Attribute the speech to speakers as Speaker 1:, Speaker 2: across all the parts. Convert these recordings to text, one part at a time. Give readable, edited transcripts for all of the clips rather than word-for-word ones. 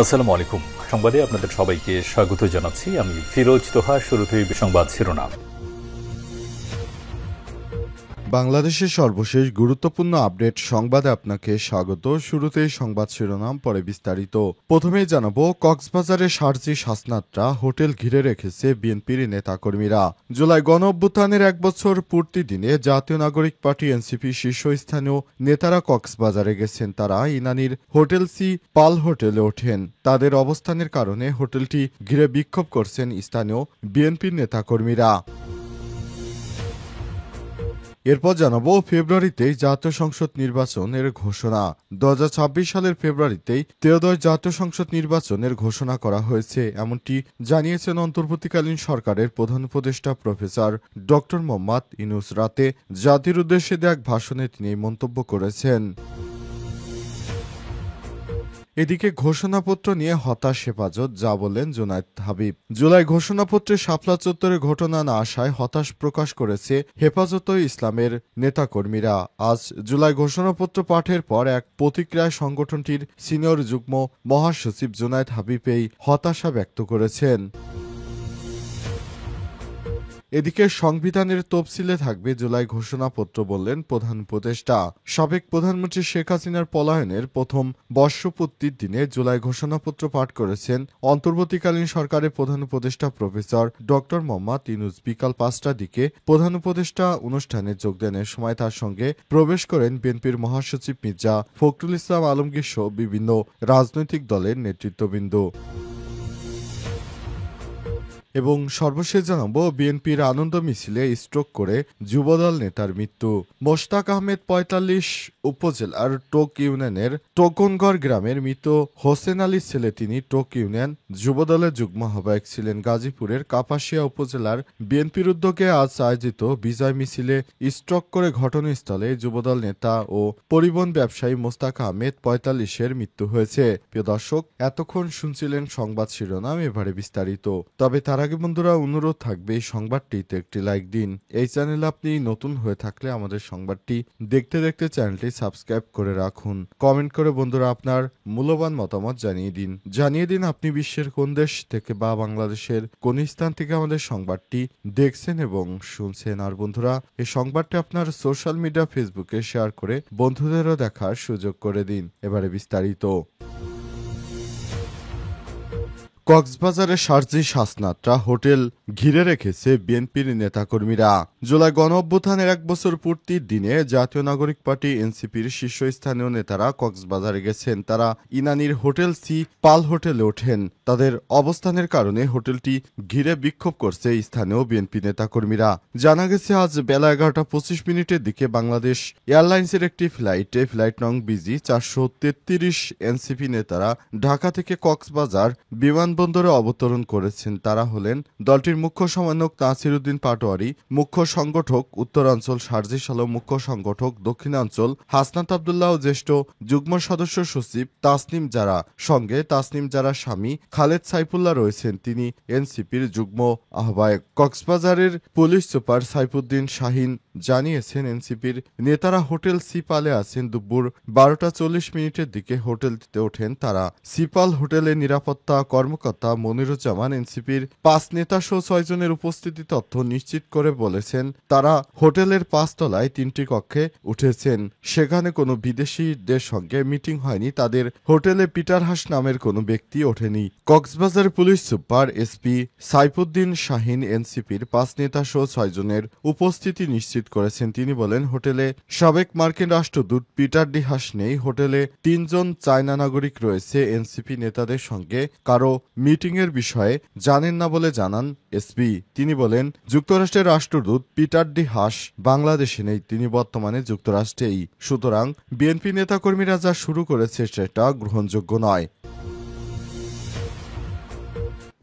Speaker 1: আসসালামু আলাইকুম। সংবাদে আপনাদের সবাইকে স্বাগত জানাচ্ছি। আমি ফিরোজ তোহা। শুরুতেই সংবাদ শিরোনাম।
Speaker 2: বাংলাদেশের সর্বশেষ গুরুত্বপূর্ণ আপডেট সংবাদে আপনাকে স্বাগত। শুরুতেই সংবাদ শিরোনাম, পরে বিস্তারিত। প্রথমেই জানাবো, কক্সবাজারে সার্জি শাসনাত্রা হোটেল ঘিরে রেখেছে বিএনপির নেতাকর্মীরা। জুলাই গণঅভ্যুত্থানের 1 বছর পূর্তি দিনে জাতীয় নাগরিক পার্টি এনসিপি শীর্ষস্থানীয় নেতারা কক্সবাজারে গেছেন। তারা ইনানীর হোটেল সি পাল হোটেলে ওঠেন। তাদের অবস্থানের কারণে হোটেলটি ঘিরে বিক্ষোভ করছেন স্থানীয় বিএনপির নেতাকর্মীরা। এরপর জানাবো, ফেব্রুয়ারিতেই জাতীয় সংসদ নির্বাচনের ঘোষণা। 2026 সালের ফেব্রুয়ারিতেই ত্রয়োদশ জাতীয় সংসদ নির্বাচনের ঘোষণা করা হয়েছে, এমনটি জানিয়েছেন অন্তর্বর্তীকালীন সরকারের প্রধান উপদেষ্টা প্রফেসর ডক্টর মোহাম্মদ ইউনূস। রাতে জাতির উদ্দেশ্যে দেয়া এক ভাষণে তিনি এই মন্তব্য করেছেন। এদিকে ঘোষণাপত্র নিয়ে হতাশ হেফাজত, যা বললেন জুনায়েদ হাবিব। জুলাই ঘোষণাপত্রে শাপলা চত্বরে ঘটনা না আসায় হতাশ প্রকাশ করেছে হেফাজত ইসলামের নেতাকর্মীরা। আজ জুলাই ঘোষণাপত্র পাঠের পর এক প্রতিক্রিয়ায় সংগঠনটির সিনিয়র যুগ্ম মহাসচিব জুনায়েদ হাবিব এই হতাশা ব্যক্ত করেছেন। এদিকে সংবিধানের তফসিলে থাকবে জুলাই ঘোষণাপত্র, বললেন প্রধান উপদেষ্টা। সাবেক প্রধানমন্ত্রী শেখ হাসিনার পলায়নের প্রথম বর্ষপূর্তির দিনে জুলাই ঘোষণাপত্র পাঠ করেছেন অন্তর্বর্তীকালীন সরকারের প্রধান উপদেষ্টা প্রফেসর ডক্টর মোহাম্মদ ইউনূস। বিকাল 5টার দিকে প্রধান উপদেষ্টা অনুষ্ঠানে যোগ দেন। এ সময় তার সঙ্গে প্রবেশ করেন বিএনপির মহাসচিব মির্জা ফখরুল ইসলাম আলমগীর সহ বিভিন্ন রাজনৈতিক দলের নেতৃত্ববৃন্দ। এবং সর্বশেষ জানাবো, বিএনপির আনন্দ মিছিলে স্ট্রোক করে যুবদল নেতার মৃত্যু। মোশতাক আহমেদ ৪৫ উপজেলার টোক ইউনিয়নের টোকনগড় গ্রামের মৃত হোসেন আলীর ছেলে। তিনি টোক ইউনিয়ন যুবদলের যুগ্ম আহ্বায়ক ছিলেন। গাজীপুরের কাপাসিয়া উপজেলার বিএনপির উদ্যোগে আজ আয়োজিত বিজয় মিছিলে স্ট্রোক করে ঘটনাস্থলে যুবদল নেতা ও পরিবহন ব্যবসায়ী মোশতাক আহমেদ ৪৫-এর মৃত্যু হয়েছে। প্রিয় দর্শক, এতক্ষণ শুনছিলেন সংবাদ শিরোনাম, এবারে বিস্তারিত। তবে তার আগে বন্ধুরা, অনুরোধ থাকবে এই সংবাদটিতে একটি লাইক দিন। এই চ্যানেলে আপনি নতুন হয়ে থাকলে আমাদের সংবাদটি দেখতে দেখতে চ্যানেলটি সাবস্ক্রাইব করে রাখুন। কমেন্ট করে বন্ধুরা আপনার মূল্যবান মতামত জানিয়ে দিন আপনি বিশ্বের কোন দেশ থেকে বা বাংলাদেশের কোন স্থান থেকে আমাদের সংবাদটি দেখছেন এবং শুনছেন। আর বন্ধুরা, এই সংবাদটি আপনার সোশ্যাল মিডিয়া ফেসবুকে শেয়ার করে বন্ধুদেরও দেখার সুযোগ করে দিন। এবারে বিস্তারিত। কক্সবাজারে সার্জি শাসনাত্রা হোটেল ঘিরে রেখেছে বিএনপির নেতাকর্মীরা। জুলাই গণঅভ্যুত্থানের 1 বছর পূর্তির দিনে জাতীয় নাগরিক পার্টি এনসিপির শীর্ষস্থানীয় নেতারা কক্সবাজারে গেছেন। তারা ইনানীর হোটেল সি পাল হোটেলে ওঠেন। তাদের অবস্থানের কারণে হোটেলটি ঘিরে বিক্ষোভ করছে স্থানীয় বিএনপি নেতাকর্মীরা। জানা গেছে, আজ বেলা 11টা 25 দিকে বাংলাদেশ এয়ারলাইন্সের একটি ফ্লাইট নং বিজি 433 এনসিপি নেতারা ঢাকা থেকে কক্সবাজার বিমানবন্দরে অবতরণ করেছেন। তারা হলেন দলটির মুখ্য সমন্বয়ক নাসির উদ্দিন পাটোয়ারি, মুখ্য সংগঠক উত্তরাঞ্চল সার্জিস আলম, মুখ্য সংগঠক দক্ষিণাঞ্চল হাসনাত আব্দুল্লাহ, জ্যেষ্ঠ যুগ্ম সদস্য সচিব তাসনিম জারা, সঙ্গে তাসনিম জারার স্বামী খালেদ সাইফুল্লাহ রয়েছেন। তিনি এনসিপির যুগ্ম আহ্বায়ক। কক্সবাজারের পুলিশ সুপার সাইফুদ্দিন শাহিন জানিয়েছেন, এনসিপির নেতারা হোটেল সিপালে আছেন। দুপুর 12টা 40 দিকে হোটেলটিতে ওঠেন তারা। সিপাল হোটেলের নিরাপত্তা কর্মকর্তা মনিরুজ্জামান এনসিপির 5 নেতা সহ 6 জনের উপস্থিতি তথ্য নিশ্চিত করে বলেছেন, তারা হোটেলের 5 তলায় 3টি কক্ষে উঠেছেন। সেখানে কোনো বিদেশিদের সঙ্গে মিটিং হয়নি। তাদের হোটেলে পিটার হাস নামের কোনো ব্যক্তি ওঠেনি। Cox's Bazar police super SP Saifuddin Shahin এনসিপির 5 নেতা সহ 6 জনের উপস্থিতি নিশ্চিত করেছেন। তিনি বলেন, হোটেলে সাবেক মার্কিন রাষ্ট্রদূত পিটার ডি হাস নেই। হোটেলে 3 জন চায়না নাগরিক রয়েছে। এনসিপি নেতাদের সঙ্গে কারো মিটিংয়ের বিষয়ে জানেন না বলে জানান এসপি। তিনি বলেন, যুক্তরাষ্ট্রের রাষ্ট্রদূত পিটার ডি হাস বাংলাদেশে নেই, তিনি বর্তমানে যুক্তরাষ্ট্রেই। সুতরাং বিএনপি নেতাকর্মীরা যা শুরু করেছে সেটা গ্রহণযোগ্য নয়।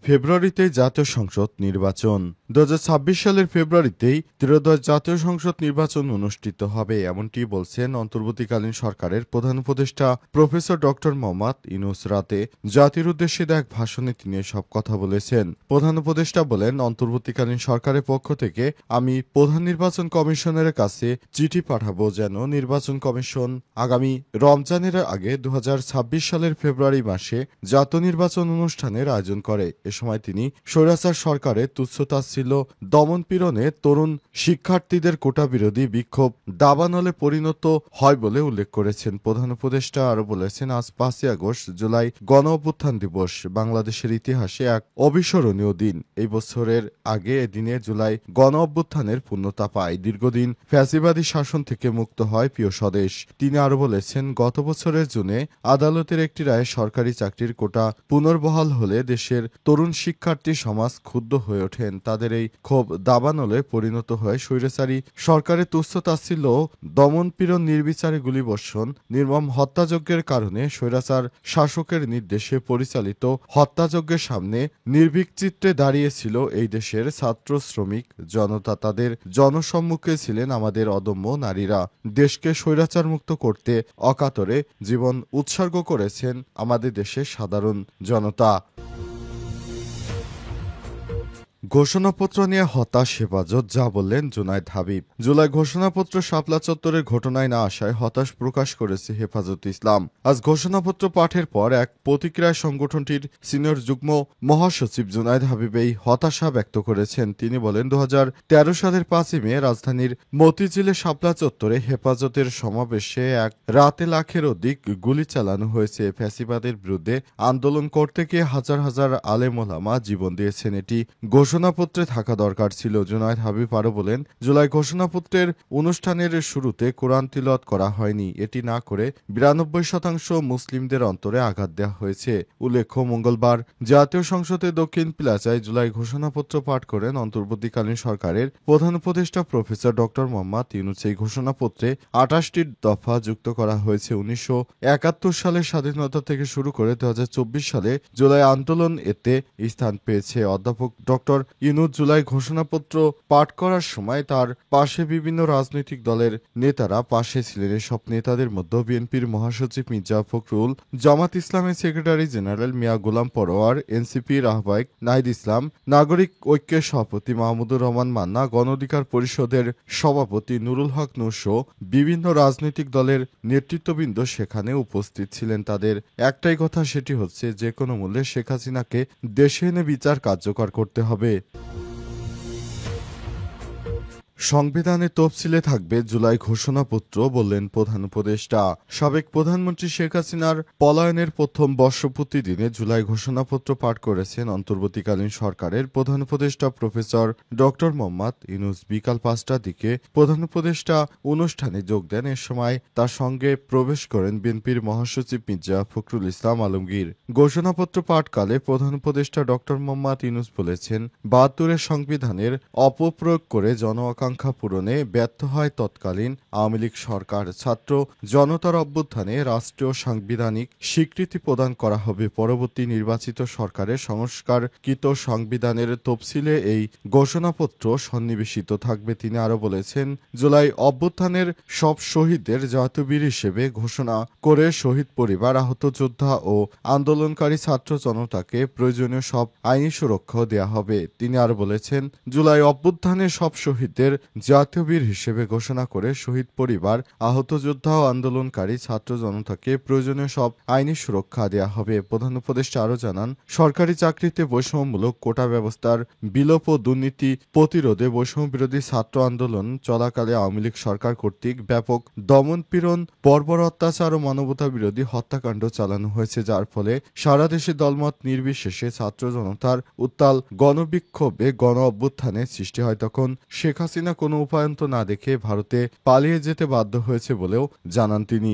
Speaker 2: ফেব্রুয়ারিতেই জাতীয় সংসদ নির্বাচন। 2026 সালের ফেব্রুয়ারিতেই ত্রয়োদশ জাতীয় সংসদ নির্বাচন অনুষ্ঠিত হবে, এমনটি বলছেন অন্তর্বর্তীকালীন সরকারের প্রধান উপদেষ্টা প্রফেসর ডক্টর মোহাম্মদ ইউনূস। রাতে জাতির উদ্দেশ্যে এক ভাষণে তিনি এসব কথা বলেছেন। প্রধান উপদেষ্টা বলেন, অন্তর্বর্তীকালীন সরকারের পক্ষ থেকে আমি প্রধান নির্বাচন কমিশনের কাছে চিঠি পাঠাবো যেন নির্বাচন কমিশন আগামী রমজানের আগে 2026 সালের ফেব্রুয়ারি মাসে জাতীয় নির্বাচন অনুষ্ঠানের আয়োজন করে। এ সময় তিনি স্বৈরাচার সরকারের তুচ্ছতাচ্ছিল্য দমনপীড়নে তরুণ শিক্ষার্থীদের কোটা বিরোধী বিক্ষোভ দাবানলে পরিণত হয় বলে উল্লেখ করেছেন। প্রধান উপদেষ্টা আরও বলেছেন, আজ 5ই আগস্ট জুলাই গণ অভ্যুত্থান দিবস বাংলাদেশের ইতিহাসে এক অবিস্মরণীয় দিন। এই বছরের আগে এদিনে জুলাই গণ অভ্যুত্থানের পূর্ণতা পায়, দীর্ঘদিন ফ্যাসিবাদী শাসন থেকে মুক্ত হয় প্রিয় স্বদেশ। তিনি আরও বলেছেন, গত বছরের জুনে আদালতের একটি রায়ে সরকারি চাকরির কোটা পুনর্বহাল হলে দেশের তরুণ শিক্ষার্থী সমাজ ক্ষুব্ধ হয়ে ওঠেন। তাদের এই ক্ষোভ দাবানলে পরিণত হয়ে স্বৈরাচারী সরকারের তুচ্ছতাচ্ছিল্য দমনপীড়ন, নির্বিচারে গুলিবর্ষণ, নির্মম হত্যাযজ্ঞের কারণে স্বৈরাচার শাসকের নির্দেশে পরিচালিত হত্যাযজ্ঞের সামনে নির্ভীক চিত্রে দাঁড়িয়েছিল এই দেশের ছাত্র, শ্রমিক জনতা। তাদের জনসম্মুখে ছিলেন আমাদের অদম্য নারীরা। দেশকে স্বৈরাচার মুক্ত করতে অকাতরে জীবন উৎসর্গ করেছেন আমাদের দেশের সাধারণ জনতা। ঘোষণাপত্র নিয়ে হতাশ হেফাজত, যা বললেন জুনায়েদ হাবিব। জুলাই ঘোষণাপত্র শাপলা চত্বরের ঘটনায় না আসায় হতাশ প্রকাশ করেছে হেফাজত ইসলাম। আজ ঘোষণাপত্র পাঠের পর এক প্রতিক্রিয়ায় সংগঠনটির সিনিয়র যুগ্ম মহাসচিব জুনায়েদ হাবিব এই হতাশা ব্যক্ত করেছেন। তিনি বলেন, 2013 সালের 5ই মে রাজধানীর মতিঝিলে শাপলা চত্বরে হেফাজতের সমাবেশে এক রাতে লাখের অধিক গুলি চালানো হয়েছে। ফ্যাসিবাদের বিরুদ্ধে আন্দোলন করতে গিয়ে হাজার হাজার আলেম ওলামা জীবন দিয়েছেন। এটি ঘোষণাপত্রে থাকা দরকার ছিল। জুনায়েদ হাবিব আরও বলেন, জুলাই ঘোষণাপত্রের অনুষ্ঠানের শুরুতে কোরআন তিলাওয়াত করা হয়নি। এটি না করে 92% মুসলিমদের অন্তরে আঘাত দেওয়া হয়েছে। উল্লেখ্য, মঙ্গলবার জাতীয় সংসদের দক্ষিণ প্লাজায় জুলাই ঘোষণাপত্র পাঠ করেন অন্তর্বর্তীকালীন সরকারের প্রধান উপদেষ্টা প্রফেসর ডক্টর মোহাম্মদ ইউনূস। এই ঘোষণাপত্রে 28টি দফা যুক্ত করা হয়েছে। 1971 সালের স্বাধীনতা থেকে শুরু করে 2024 সালে জুলাই আন্দোলন এতে স্থান পেয়েছে। অধ্যাপক ডক্টর ইউনূস জুলাই ঘোষণাপত্র পাঠ করার সময় তার পাশে বিভিন্ন রাজনৈতিক দলের নেতারা পাশে ছিলেন। এসব নেতাদের মধ্যে বিএনপির মহাসচিব মির্জা ফখরুল, জামাত ইসলামের সেক্রেটারি জেনারেল মিয়া গোলাম পরোয়ার, এনসিপির আহ্বায়ক নাহিদ ইসলাম, নাগরিক ঐক্যের সভাপতি মাহমুদুর রহমান মান্না, গণ অধিকার পরিষদের সভাপতি নুরুল হক নূর সহ বিভিন্ন রাজনৈতিক দলের নেতৃত্ববৃন্দ সেখানে উপস্থিত ছিলেন। তাদের একটাই কথা, সেটি হচ্ছে যে কোনো মূল্যে শেখ হাসিনাকে দেশে এনে বিচার কার্যকর করতে হবে। সংবিধানে তফসিলে থাকবে জুলাই ঘোষণাপত্র, বললেন প্রধান উপদেষ্টা। সাবেক প্রধানমন্ত্রী শেখ হাসিনার পলায়নের প্রথম বর্ষপূর্তি দিনে জুলাই ঘোষণাপত্র পাঠ করেছেন অন্তর্বর্তীকালীন সরকারের প্রধান উপদেষ্টা প্রফেসর ডক্টর মোহাম্মদ ইউনূস। বিকাল 5টার দিকে প্রধান উপদেষ্টা অনুষ্ঠানে যোগ দেন। এ সময় তার সঙ্গে প্রবেশ করেন বিএনপির মহাসচিব মির্জা ফখরুল ইসলাম আলমগীর। ঘোষণাপত্র পাঠকালে প্রধান উপদেষ্টা ডক্টর মোহাম্মদ ইউনূস বলেছেন, 72-এর সংবিধানের অপপ্রয়োগ করে জনআকাঙ্ক্ষা পূরণে ব্যর্থ হয় তৎকালীন আওয়ামী লীগ সরকার। ছাত্র জনতার অভ্যুত্থানে রাষ্ট্রীয় সাংবিধানিক স্বীকৃতি প্রদান করা হবে। পরবর্তী নির্বাচিত সরকারের সংস্কারকৃত সংবিধানের তফসিলে এই ঘোষণাপত্র সন্নিবেশিত থাকবে। তিনি আরও বলেছেন, জুলাই অভ্যুত্থানের সব শহীদদের জাতীয় বীর হিসেবে ঘোষণা করে শহীদ পরিবার, আহত যোদ্ধা ও আন্দোলনকারী ছাত্র জনতাকে প্রয়োজনীয় সব আইনি সুরক্ষাও দেয়া হবে। তিনি আরও বলেছেন, জুলাই অভ্যুত্থানের সব শহীদদের জাতীয় বীর হিসেবে ঘোষণা করে শহীদ পরিবার, আহত যোদ্ধা ও আন্দোলনকারী ছাত্র জনতাকে প্রয়োজনীয় সব আইনি সুরক্ষা দেওয়া হবে। প্রধান উপদেষ্টা আরও জানান, সরকারি চাকরিতে বৈষম্যমূলক কোটা ব্যবস্থার বিলোপ ও দুর্নীতি প্রতিরোধে বৈষম্য বিরোধী ছাত্র আন্দোলন চলাকালে আওয়ামী লীগ সরকার কর্তৃক ব্যাপক দমনপীড়ন, বর্বর অত্যাচার ও মানবতা বিরোধী হত্যাকাণ্ড চালানো হয়েছে, যার ফলে সারা দেশে দলমত নির্বিশেষে ছাত্র জনতার উত্তাল গণবিক্ষোভে গণ অভ্যুত্থানের সৃষ্টি হয়। তখন শেখ হাসিনা কোনো উপায়ন্ত না দেখে ভারতে পালিয়ে যেতে বাধ্য হয়েছে বলেও জানান তিনি।